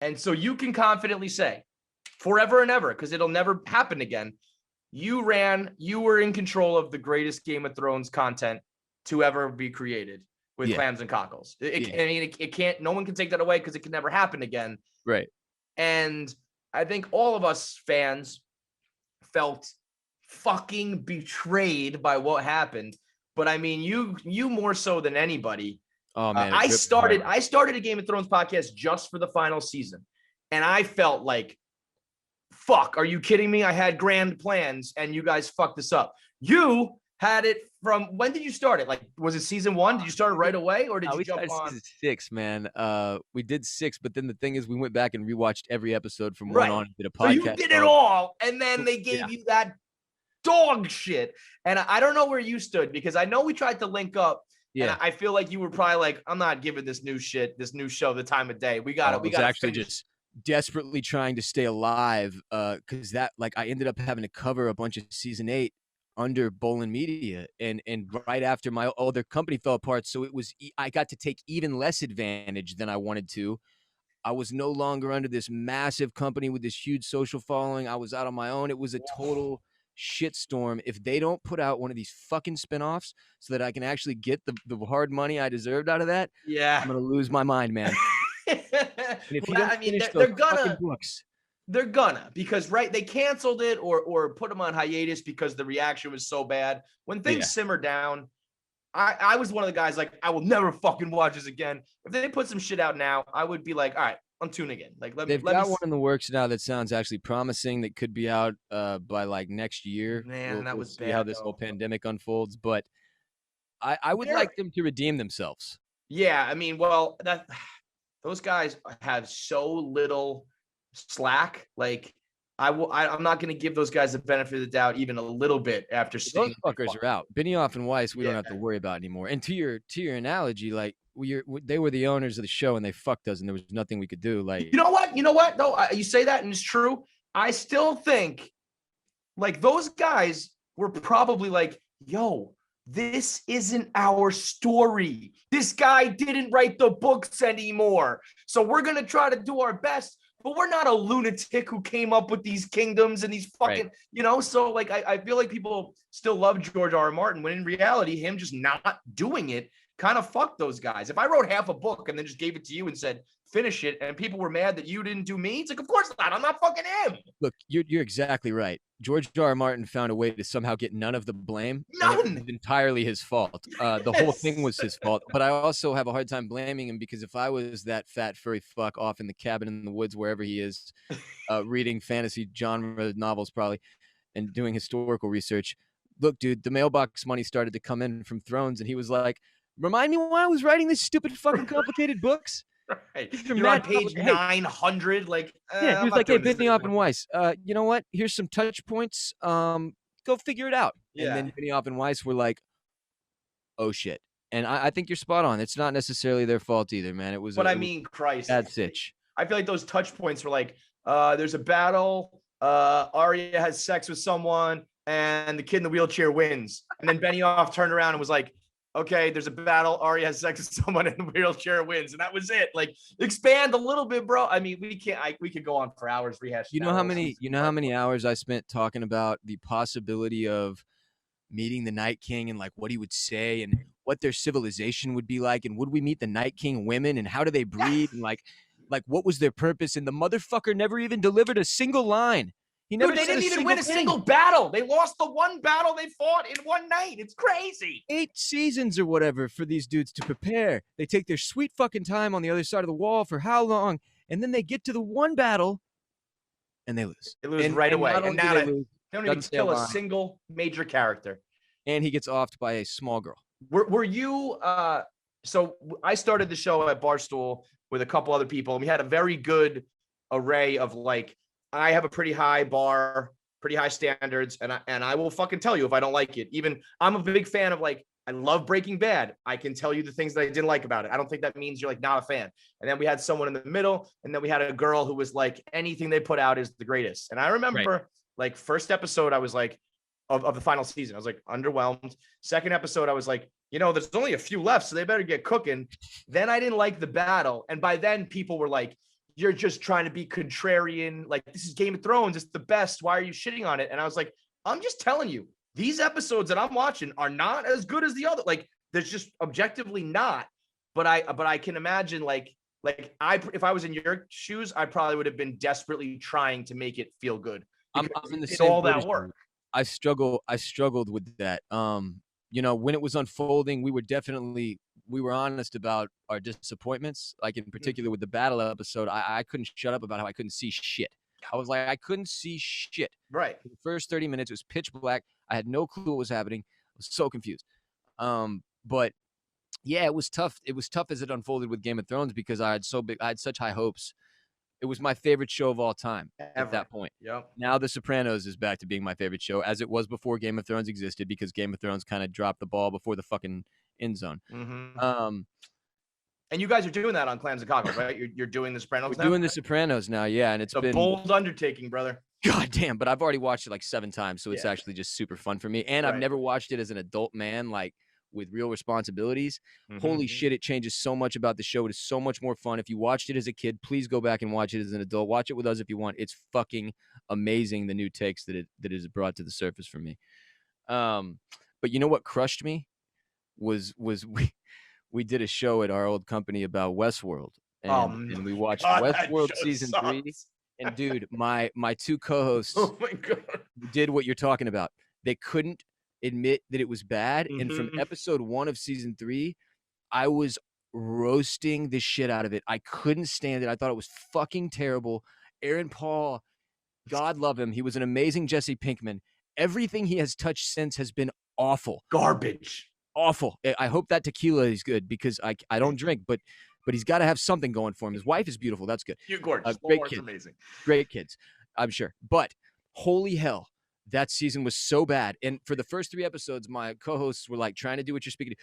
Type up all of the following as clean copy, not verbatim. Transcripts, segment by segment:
And so you can confidently say forever and ever, because it'll never happen again. You were in control of the greatest Game of Thrones content to ever be created with Clams and Cockles. I mean, it can't, no one can take that away because it can never happen again. Right. And I think all of us fans felt fucking betrayed by what happened. But I mean, you more so than anybody. Oh man, I started a Game of Thrones podcast just for the final season, and I felt like, fuck, are you kidding me? I had grand plans and you guys fucked this up. You had it from, when did you start it? Like, was it season 1? Did you start it right away, or did you jump on? Season 6, man. We did 6, but then the thing is, we went back and rewatched every episode from 1 on and did a podcast. So you did it all, and then they gave you that dog shit. And I don't know where you stood, because I know we tried to link up. Yeah. And I feel like you were probably like, I'm not giving this new show the time of day. We got it. We got actually just desperately trying to stay alive, because that, like, I ended up having to cover a bunch of season 8 under Bolin Media, and right after my other company fell apart, so I got to take even less advantage than I wanted to. I was no longer under this massive company with this huge social following. I was out on my own. It was a total shitstorm. If they don't put out one of these fucking spinoffs so that I can actually get the hard money I deserved out of that, I'm gonna lose my mind, man. They're gonna, because they canceled it or put them on hiatus because the reaction was so bad. When things simmer down, I was one of the guys like, I will never fucking watch this again. If they put some shit out now, I would be like, all right, I'm tuning in. Like, they've got one in the works now that sounds actually promising, that could be out by like next year. Man, that was bad. See how this whole pandemic unfolds, but I would like them to redeem themselves. Yeah, I mean, well, those guys have so little slack. Like, I'm not going to give those guys the benefit of the doubt even a little bit after seeing those fuckers are out. Benioff and Weiss, we don't have to worry about anymore. And to your analogy, like, they were the owners of the show and they fucked us, and there was nothing we could do. Like, you know what? No, you say that and it's true. I still think, like, those guys were probably like, yo, this isn't our story. This guy didn't write the books anymore. So we're going to try to do our best, but we're not a lunatic who came up with these kingdoms and these fucking, so like, I feel like people still love George R.R. Martin, when in reality, him just not doing it kind of fucked those guys. If I wrote half a book and then just gave it to you and said, finish it, and people were mad that you didn't do me, it's like, of course not. I'm not fucking him. Look, you're exactly right. George R.R. Martin found a way to somehow get none of the blame. None. It was entirely his fault. The whole thing was his fault. But I also have a hard time blaming him, because if I was that fat furry fuck off in the cabin in the woods, wherever he is, reading fantasy genre novels probably, and doing historical research, look, dude, the mailbox money started to come in from Thrones, and he was like, remind me why I was writing these stupid fucking complicated books. Right. You're on page 900. Like, yeah, he was like, hey, Benioff and Weiss, you know what? Here's some touch points. Go figure it out. Yeah. And then Benioff and Weiss were like, oh shit. And I think you're spot on. It's not necessarily their fault either, man. It was. But Christ, bad sitch. I feel like those touch points were like, there's a battle. Arya has sex with someone, and the kid in the wheelchair wins. And then Benioff turned around and was like, okay, there's a battle. Arya has sex with someone in the wheelchair wins, and that was it. Like, expand a little bit, bro. I mean, we could go on for hours rehashing. You know how many hours I spent talking about the possibility of meeting the Night King, and like what he would say, and what their civilization would be like, and would we meet the Night King women, and how do they breed, and like what was their purpose? And the motherfucker never even delivered a single line. They didn't even win a single battle. They lost the one battle they fought in one night. It's crazy. 8 seasons or whatever for these dudes to prepare. They take their sweet fucking time on the other side of the wall for how long? And then they get to the one battle and they lose. They lose right away. And now they don't even kill a single major character. And he gets offed by a small girl. Were you so I started the show at Barstool with a couple other people, and we had a very good array of, like, I have a pretty high bar, pretty high standards, and I will fucking tell you if I don't like it. Even I'm a big fan of, like, I love Breaking Bad. I can tell you the things that I didn't like about it. I don't think that means you're, like, not a fan. And then we had someone in the middle, and then we had a girl who was like, anything they put out is the greatest. And I remember, like, first episode, I was like, of the final season, I was like underwhelmed. Second episode, I was like, there's only a few left, so they better get cooking. Then I didn't like the battle, and by then people were like, you're just trying to be contrarian. Like, this is Game of Thrones. It's the best. Why are you shitting on it? And I was like, I'm just telling you, these episodes that I'm watching are not as good as the other. Like, there's just objectively not. But I can imagine if I was in your shoes, I probably would have been desperately trying to make it feel good. I'm in the same all boat that as you. work. I struggled with that. You know, when it was unfolding, we were honest about our disappointments. Like in particular with the battle episode, I couldn't shut up about how I couldn't see shit. I was like, I couldn't see shit. Right. For the first 30 minutes, it was pitch black. I had no clue what was happening. I was so confused. But yeah, it was tough. It was tough as it unfolded with Game of Thrones because I had such high hopes. It was my favorite show of all time at that point. Yep. Now The Sopranos is back to being my favorite show, as it was before Game of Thrones existed, because Game of Thrones kind of dropped the ball before the fucking end zone. Mm-hmm. And you guys are doing that on Clams and Cockles, right? You're doing The Sopranos We're now? doing The Sopranos now, yeah, and it's a been bold undertaking, brother. God damn, but I've already watched it like 7 times, so it's actually just super fun for me. And I've never watched it as an adult man, like with real responsibilities. Holy shit, it changes so much about the show. It is so much more fun. If you watched it as a kid, please go back and watch it as an adult. Watch it with us if you want. It's fucking amazing, the new takes that it has brought to the surface for me. But you know what crushed me was we did a show at our old company about Westworld, and we watched Westworld season 3. And dude, my 2 co-hosts did what you're talking about. They couldn't admit that it was bad. And from episode 1 of season 3, I was roasting the shit out of it. I couldn't stand it. I thought it was fucking terrible. Aaron Paul, God love him. He was an amazing Jesse Pinkman. Everything he has touched since has been awful. Garbage. Awful. I hope that tequila is good because I don't drink, but he's got to have something going for him. His wife is beautiful. That's good. You're gorgeous. Great kids. Amazing. Great kids, I'm sure. But holy hell, that season was so bad. And for the first 3 episodes, my co-hosts were like trying to do what you're speaking to.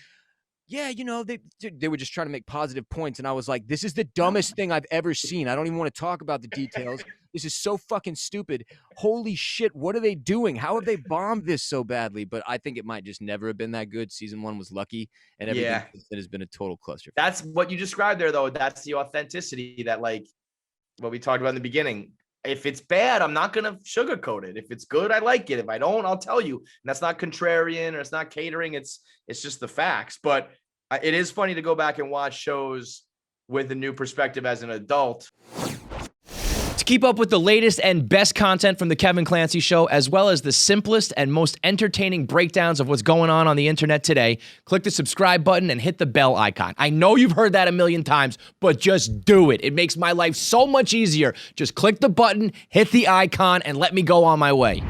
Yeah, you know, they were just trying to make positive points. And I was like, this is the dumbest thing I've ever seen. I don't even want to talk about the details. This is so fucking stupid. Holy shit, what are they doing? How have they bombed this so badly? But I think it might just never have been that good. Season 1 was lucky, and everything that has been a total cluster. That's what you described there, though. That's the authenticity that, like, what we talked about in the beginning. If it's bad, I'm not going to sugarcoat it. If it's good, I like it. If I don't, I'll tell you. And that's not contrarian or it's not catering. It's just the facts. But it is funny to go back and watch shows with a new perspective as an adult. To keep up with the latest and best content from the Kevin Clancy Show, as well as the simplest and most entertaining breakdowns of what's going on the internet today, click the subscribe button and hit the bell icon. I know you've heard that a million times, but just do it. It makes my life so much easier. Just click the button, hit the icon, and let me go on my way.